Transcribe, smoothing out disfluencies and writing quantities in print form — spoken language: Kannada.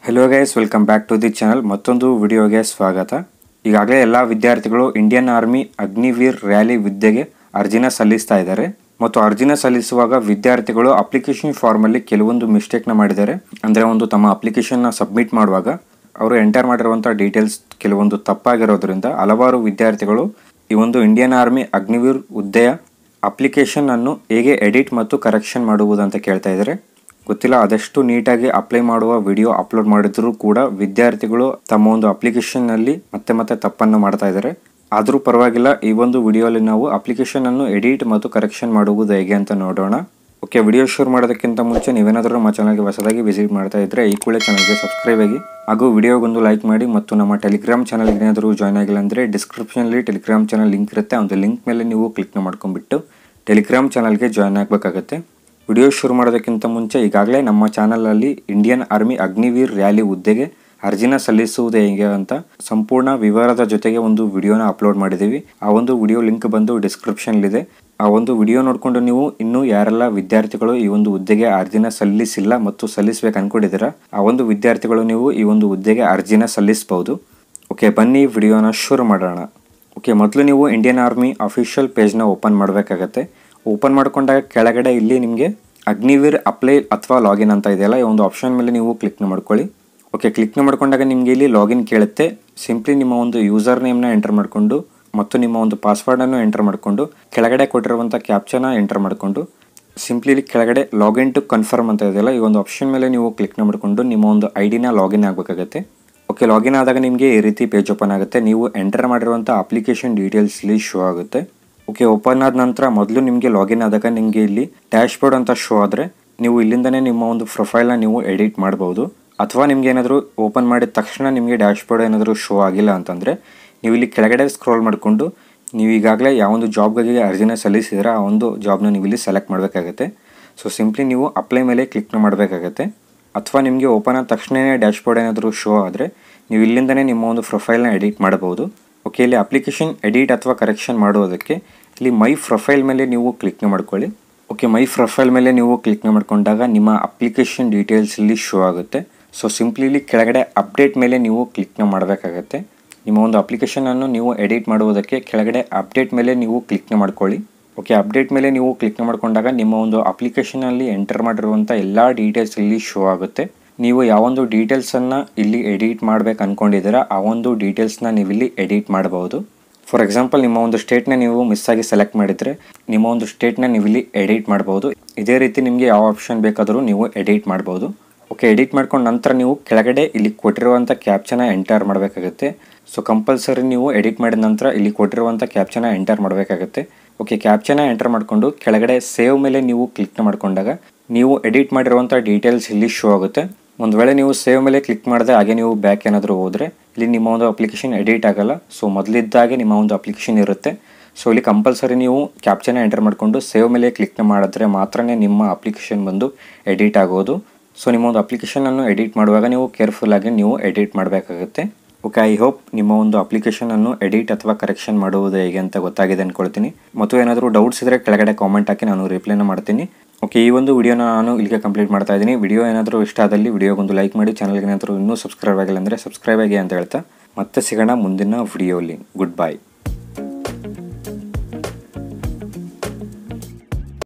Hello guys, welcome back to the channel. ಮತ್ತೊಂದು ವಿಡಿಯೋಗೆ ಸ್ವಾಗತ. ಈಗಾಗಲೇ ಎಲ್ಲ ವಿದ್ಯಾರ್ಥಿಗಳು ಇಂಡಿಯನ್ ಆರ್ಮಿ ಅಗ್ನಿವೀರ್ ರ್ಯಾಲಿ ಹುದ್ದೆಗೆ ಅರ್ಜಿನ ಸಲ್ಲಿಸ್ತಾ ಇದ್ದಾರೆ. ಮತ್ತು ಅರ್ಜಿನ ಸಲ್ಲಿಸುವಾಗ ವಿದ್ಯಾರ್ಥಿಗಳು ಅಪ್ಲಿಕೇಶನ್ ಫಾರ್ಮಲ್ಲಿ ಕೆಲವೊಂದು ಮಿಸ್ಟೇಕ್ನ ಮಾಡಿದ್ದಾರೆ. ಅಂದರೆ ತಮ್ಮ ಅಪ್ಲಿಕೇಶನ್ನ ಸಬ್ಮಿಟ್ ಮಾಡುವಾಗ ಅವರು ಎಂಟರ್ ಮಾಡಿರುವಂಥ ಡೀಟೇಲ್ಸ್ ಕೆಲವೊಂದು ತಪ್ಪಾಗಿರೋದ್ರಿಂದ ಹಲವಾರು ವಿದ್ಯಾರ್ಥಿಗಳು ಈ ಇಂಡಿಯನ್ ಆರ್ಮಿ ಅಗ್ನಿವೀರ್ ಹುದ್ದೆಯ ಅಪ್ಲಿಕೇಶನ್ ಅನ್ನು ಹೇಗೆ ಎಡಿಟ್ ಮತ್ತು ಕರೆಕ್ಷನ್ ಮಾಡುವುದಂತ ಕೇಳ್ತಾ ಇದ್ದಾರೆ. ಗೊತ್ತಿಲ್ಲ, ಅದೆಷ್ಟು ನೀಟಾಗಿ ಅಪ್ಲೈ ಮಾಡುವ ವಿಡಿಯೋ ಅಪ್ಲೋಡ್ ಮಾಡಿದ್ರು ಕೂಡ ವಿದ್ಯಾರ್ಥಿಗಳು ತಮ್ಮ ಅಪ್ಲಿಕೇಶನ್ ನಲ್ಲಿ ಮತ್ತೆ ತಪ್ಪನ್ನು ಮಾಡ್ತಾ ಇದ್ದಾರೆ. ಆದರೂ ಪರವಾಗಿಲ್ಲ, ಈ ವಿಡಿಯೋಲಿ ನಾವು ಅಪ್ಲಿಕೇಶನ್ ಅನ್ನು ಎಡಿಟ್ ಮತ್ತು ಕರೆಕ್ಷನ್ ಮಾಡುವುದು ಹೇಗೆ ಅಂತ ನೋಡೋಣ. ಓಕೆ, ವಿಡಿಯೋ ಶುರು ಮಾಡೋದಕ್ಕಿಂತ ಮುಂಚೆ ನೀವೇನಾದರೂ ನಮ್ಮ ಚಾನಲ್ಗೆ ಹೊಸದಾಗಿ ವಿಸಿಟ್ ಮಾಡ್ತಾ ಇದ್ರೆ ಈ ಕೂಡಲೇ ಚಾನಲ್ಗೆ ಸಬ್ಸ್ಕ್ರೈಬ್ ಆಗಿ ಹಾಗೂ ವಿಡಿಯೋಗೊಂದು ಲೈಕ್ ಮಾಡಿ. ಮತ್ತು ನಮ್ಮ ಟೆಲಿಗ್ರಾಮ್ ಚಾನಲ್ಗೆ ಏನಾದರೂ ಜಾಯ್ನ್ ಆಗಿಲ್ಲ ಅಂದರೆ ಡಿಸ್ಕ್ರಿಪ್ಷನಲ್ಲಿ ಟೆಲಿಗ್ರಾಮ್ ಚಾನಲ್ ಲಿಂಕ್ ಇರುತ್ತೆ. ಒಂದು ಲಿಂಕ್ ಮೇಲೆ ನೀವು ಕ್ಲಿಕ್ ಮಾಡ್ಕೊಂಡ್ಬಿಟ್ಟು ಟೆಲಿಗ್ರಾಮ್ ಚಾನಲ್ಗೆ ಜಾಯ್ನ್ ಆಗಬೇಕಾಗತ್ತೆ. ವಿಡಿಯೋ ಶುರು ಮಾಡೋದಕ್ಕಿಂತ ಮುಂಚೆ ಈಗಾಗಲೇ ನಮ್ಮ ಚಾನಲಲ್ಲಿ ಇಂಡಿಯನ್ ಆರ್ಮಿ ಅಗ್ನಿವೀರ್ ರ್ಯಾಲಿ ಹುದ್ದೆಗೆ ಅರ್ಜಿನ ಸಲ್ಲಿಸುವುದು ಹೇಗೆ ಅಂತ ಸಂಪೂರ್ಣ ವಿವರದ ಜೊತೆಗೆ ಒಂದು ವಿಡಿಯೋನ ಅಪ್ಲೋಡ್ ಮಾಡಿದ್ದೀವಿ. ಆ ವಿಡಿಯೋ ಲಿಂಕ್ ಬಂದು ಡಿಸ್ಕ್ರಿಪ್ಷನ್ಲಿದೆ. ಆ ವಿಡಿಯೋ ನೋಡಿಕೊಂಡು ನೀವು ಇನ್ನೂ ಯಾರೆಲ್ಲ ವಿದ್ಯಾರ್ಥಿಗಳು ಈ ಹುದ್ದೆಗೆ ಅರ್ಜಿನ ಸಲ್ಲಿಸಿಲ್ಲ ಮತ್ತು ಸಲ್ಲಿಸಬೇಕು ಅನ್ಕೊಂಡಿದ್ದೀರಾ ಆ ವಿದ್ಯಾರ್ಥಿಗಳು ನೀವು ಈ ಹುದ್ದೆಗೆ ಅರ್ಜಿನ ಸಲ್ಲಿಸಬಹುದು. ಓಕೆ, ಬನ್ನಿ ವಿಡಿಯೋನ ಶುರು ಮಾಡೋಣ. ಓಕೆ, ಮೊದಲು ನೀವು ಇಂಡಿಯನ್ ಆರ್ಮಿ ಅಫಿಷಿಯಲ್ ಪೇಜ್ನ ಓಪನ್ ಮಾಡಬೇಕಾಗತ್ತೆ. ಓಪನ್ ಮಾಡ್ಕೊಂಡಾಗ ಕೆಳಗಡೆ ಇಲ್ಲಿ ನಿಮಗೆ ಅಗ್ನಿವೀರ್ ಅಪ್ಲೈ ಅಥವಾ ಲಾಗಿನ್ ಅಂತ ಇದೆಯಲ್ಲ, ಈ ಆಪ್ಷನ್ ಮೇಲೆ ನೀವು ಕ್ಲಿಕ್ ಮಾಡ್ಕೊಳ್ಳಿ. ಓಕೆ, ಕ್ಲಿಕ್ ಮಾಡ್ಕೊಂಡಾಗ ನಿಮಗೆ ಇಲ್ಲಿ ಲಾಗಿನ್ ಕೇಳುತ್ತೆ. ಸಿಂಪ್ಲಿ ನಿಮ್ಮ ಯೂಸರ್ ನೇಮ್ನ ಎಂಟರ್ ಮಾಡಿಕೊಂಡು ಮತ್ತು ನಿಮ್ಮ ಪಾಸ್ವರ್ಡನ್ನು ಎಂಟರ್ ಮಾಡಿಕೊಂಡು ಕೆಳಗಡೆ ಕೊಟ್ಟಿರುವಂಥ ಕ್ಯಾಪ್ಚನ ಎಂಟರ್ ಮಾಡಿಕೊಂಡು ಸಿಂಪ್ಲಿ ಇಲ್ಲಿ ಕೆಳಗಡೆ ಲಾಗಿನ್ ಟು ಕನ್ಫರ್ಮ್ ಅಂತ ಇದೆಯಲ್ಲ, ಈ ಆಪ್ಷನ್ ಮೇಲೆ ನೀವು ಕ್ಲಿಕ್ ಮಾಡಿಕೊಂಡು ನಿಮ್ಮ ಐಡಿನ ಲಾಗಿನ್ ಆಗಬೇಕಾಗತ್ತೆ. ಓಕೆ, ಲಾಗಿನ್ ಆದಾಗ ನಿಮಗೆ ಈ ರೀತಿ ಪೇಜ್ ಓಪನ್ ಆಗುತ್ತೆ. ನೀವು ಎಂಟರ್ ಮಾಡಿರುವಂಥ ಅಪ್ಲಿಕೇಶನ್ ಡೀಟೇಲ್ಸ್ ಇಲ್ಲಿ ಶೋ ಆಗುತ್ತೆ. ಓಕೆ, ಓಪನ್ ಆದ ನಂತರ ಮೊದಲು ನಿಮಗೆ ಲಾಗಿನ್ ಆದಾಗ ನಿಮಗೆ ಇಲ್ಲಿ ಡ್ಯಾಶ್ ಬೋರ್ಡ್ ಅಂತ ಶೋ ಆದರೆ ನೀವು ಇಲ್ಲಿಂದನೇ ನಿಮ್ಮ ಪ್ರೊಫೈಲ್ನ ನೀವು ಎಡಿಟ್ ಮಾಡ್ಬೋದು. ಅಥವಾ ನಿಮ್ಗೆ ಏನಾದರೂ ಓಪನ್ ಮಾಡಿದ ತಕ್ಷಣ ನಿಮಗೆ ಡ್ಯಾಶ್ ಬೋರ್ಡ್ ಏನಾದರೂ ಶೋ ಆಗಿಲ್ಲ ಅಂತಂದರೆ ನೀವು ಇಲ್ಲಿ ಕೆಳಗಡೆ ಸ್ಕ್ರೋಲ್ ಮಾಡಿಕೊಂಡು ನೀವು ಈಗಾಗಲೇ ಯಾವ ಜಾಬ್ಗಾಗಿ ಅರ್ಜಿನ ಸಲ್ಲಿಸಿದ್ರೆ ಆ ಜಾಬ್ನ ನೀವು ಇಲ್ಲಿ ಸೆಲೆಕ್ಟ್ ಮಾಡಬೇಕಾಗತ್ತೆ. ಸೊ ಸಿಂಪ್ಲಿ ನೀವು ಅಪ್ಲೈ ಮೇಲೆ ಕ್ಲಿಕ್ ಮಾಡಬೇಕಾಗತ್ತೆ. ಅಥವಾ ನಿಮಗೆ ಓಪನ್ ಆದ ತಕ್ಷಣವೇ ಡ್ಯಾಶ್ ಬೋರ್ಡ್ ಏನಾದರೂ ಶೋ ಆದರೆ ನೀವು ಇಲ್ಲಿಂದನೇ ನಿಮ್ಮ ಪ್ರೊಫೈಲ್ನ ಎಡಿಟ್ ಮಾಡಬಹುದು. ಓಕೆ, ಇಲ್ಲಿ ಅಪ್ಲಿಕೇಶನ್ ಎಡಿಟ್ ಅಥವಾ ಕರೆಕ್ಷನ್ ಮಾಡುವುದಕ್ಕೆ ಇಲ್ಲಿ ಮೈ ಪ್ರೊಫೈಲ್ ಮೇಲೆ ನೀವು ಕ್ಲಿಕ್ ಮಾಡ್ಕೊಳ್ಳಿ. ಓಕೆ, ಮೈ ಪ್ರೊಫೈಲ್ ಮೇಲೆ ನೀವು ಕ್ಲಿಕ್ ಮಾಡ್ಕೊಂಡಾಗ ನಿಮ್ಮ ಅಪ್ಲಿಕೇಶನ್ ಡೀಟೇಲ್ಸ್ ಇಲ್ಲಿ ಶೋ ಆಗುತ್ತೆ. ಸೊ ಸಿಂಪ್ಲಿ ಇಲ್ಲಿ ಕೆಳಗಡೆ ಅಪ್ಡೇಟ್ ಮೇಲೆ ನೀವು ಕ್ಲಿಕ್ ಮಾಡಬೇಕಾಗತ್ತೆ. ನಿಮ್ಮ ಅಪ್ಲಿಕೇಶನನ್ನು ನೀವು ಎಡಿಟ್ ಮಾಡುವುದಕ್ಕೆ ಕೆಳಗಡೆ ಅಪ್ಡೇಟ್ ಮೇಲೆ ನೀವು ಕ್ಲಿಕ್ ಮಾಡ್ಕೊಳ್ಳಿ. ಓಕೆ, ಅಪ್ಡೇಟ್ ಮೇಲೆ ನೀವು ಕ್ಲಿಕ್ ಮಾಡ್ಕೊಂಡಾಗ ನಿಮ್ಮ ಅಪ್ಲಿಕೇಶನಲ್ಲಿ ಎಂಟರ್ ಮಾಡಿರುವಂಥ ಎಲ್ಲ ಡೀಟೇಲ್ಸ್ ಇಲ್ಲಿ ಶೋ ಆಗುತ್ತೆ. ನೀವು ಯಾವ ಡೀಟೇಲ್ಸನ್ನು ಇಲ್ಲಿ ಎಡಿಟ್ ಮಾಡ್ಬೇಕು ಅಂದ್ಕೊಂಡಿದ್ದೀರಾ ಆ ಡೀಟೇಲ್ಸ್ನ ನೀವು ಇಲ್ಲಿ ಎಡಿಟ್ ಮಾಡಬಹುದು. ಫಾರ್ ಎಕ್ಸಾಂಪಲ್, ನಿಮ್ಮ ಸ್ಟೇಟ್ನ ನೀವು ಮಿಸ್ ಆಗಿ ಸೆಲೆಕ್ಟ್ ಮಾಡಿದರೆ ನಿಮ್ಮ ಸ್ಟೇಟ್ನ ನೀವು ಇಲ್ಲಿ ಎಡಿಟ್ ಮಾಡಬಹುದು. ಇದೇ ರೀತಿ ನಿಮಗೆ ಯಾವ ಆಪ್ಷನ್ ಬೇಕಾದರೂ ನೀವು ಎಡಿಟ್ ಮಾಡಬಹುದು. ಓಕೆ, ಎಡಿಟ್ ಮಾಡ್ಕೊಂಡು ನಂತರ ನೀವು ಕೆಳಗಡೆ ಇಲ್ಲಿ ಕೊಟ್ಟಿರುವಂಥ ಕ್ಯಾಪ್ಚನ ಎಂಟರ್ ಮಾಡಬೇಕಾಗುತ್ತೆ. ಸೊ ಕಂಪಲ್ಸರಿ ನೀವು ಎಡಿಟ್ ಮಾಡಿದ ನಂತರ ಇಲ್ಲಿ ಕೊಟ್ಟಿರುವಂಥ ಕ್ಯಾಪ್ಚನ ಎಂಟರ್ ಮಾಡಬೇಕಾಗುತ್ತೆ. ಓಕೆ, ಕ್ಯಾಪ್ಚನ ಎಂಟರ್ ಮಾಡಿಕೊಂಡು ಕೆಳಗಡೆ ಸೇವ್ ಮೇಲೆ ನೀವು ಕ್ಲಿಕ್ ಮಾಡ್ಕೊಂಡಾಗ ನೀವು ಎಡಿಟ್ ಮಾಡಿರುವಂಥ ಡೀಟೇಲ್ಸ್ ಇಲ್ಲಿ ಶೋ ಆಗುತ್ತೆ. ಒಂದು ವೇಳೆ ನೀವು ಸೇವ್ ಮೇಲೆ ಕ್ಲಿಕ್ ಮಾಡಿದೆ ಹಾಗೆ ನೀವು ಬ್ಯಾಕ್ ಏನಾದರೂ ಹೋದರೆ ಇಲ್ಲಿ ನಿಮ್ಮ ಅಪ್ಲಿಕೇಶನ್ ಎಡಿಟ್ ಆಗಲ್ಲ. ಸೊ ಮೊದಲಿದ್ದಾಗೆ ನಿಮ್ಮ ಅಪ್ಲಿಕೇಶನ್ ಇರುತ್ತೆ. ಸೊ ಇಲ್ಲಿ ಕಂಪಲ್ಸರಿ ನೀವು ಕ್ಯಾಪ್ಚನ ಎಂಟರ್ ಮಾಡಿಕೊಂಡು ಸೇವ್ ಮೇಲೆ ಕ್ಲಿಕ್ ಮಾಡಿದ್ರೆ ಮಾತ್ರ ನಿಮ್ಮ ಅಪ್ಲಿಕೇಶನ್ ಬಂದು ಎಡಿಟ್ ಆಗೋದು. ಸೊ ನಿಮ್ಮ ಅಪ್ಲಿಕೇಶನನ್ನು ಎಡಿಟ್ ಮಾಡುವಾಗ ನೀವು ಕೇರ್ಫುಲ್ಲಾಗಿ ನೀವು ಎಡಿಟ್ ಮಾಡಬೇಕಾಗುತ್ತೆ. ಓಕೆ, ಐ ಹೋಪ್ ನಿಮ್ಮ ಅಪ್ಲಿಕೇಶನನ್ನು ಎಡಿಟ್ ಅಥವಾ ಕರೆಕ್ಷನ್ ಮಾಡುವುದು ಹೇಗೆ ಅಂತ ಗೊತ್ತಾಗಿದೆ ಅಂದ್ಕೊಳ್ತೀನಿ. ಮತ್ತು ಏನಾದರೂ ಡೌಟ್ಸ್ ಇದ್ದರೆ ಕೆಳಗಡೆ ಕಾಮೆಂಟ್ ಹಾಕಿ ನಾನು ರಿಪ್ಲೈನ ಮಾಡ್ತೀನಿ. ಓಕೆ, ಈ ವಿಡಿಯೋನ ನಾನು ಇಲ್ಲಿಗೆ ಕಂಪ್ಲೀಟ್ ಮಾಡ್ತಾ ಇದ್ದೀನಿ. ವಿಡಿಯೋ ಏನಾದರೂ ಇಷ್ಟ ಆದಲ್ಲಿ ವಿಡಿಯೋಗೊಂದು ಲೈಕ್ ಮಾಡಿ. ಚಾನಲ್ಗೆ ಏನಾದರೂ ಇನ್ನೂ ಸಬ್ಸ್ಕ್ರೈಬ್ ಆಗಿಲ್ಲ ಅಂದರೆ ಸಬ್ಸ್ಕ್ರೈಬ್ ಆಗಿ ಅಂತ ಹೇಳ್ತಾ ಮತ್ತೆ ಸಿಗೋಣ ಮುಂದಿನ ವಿಡಿಯೋಲಿ. Good by.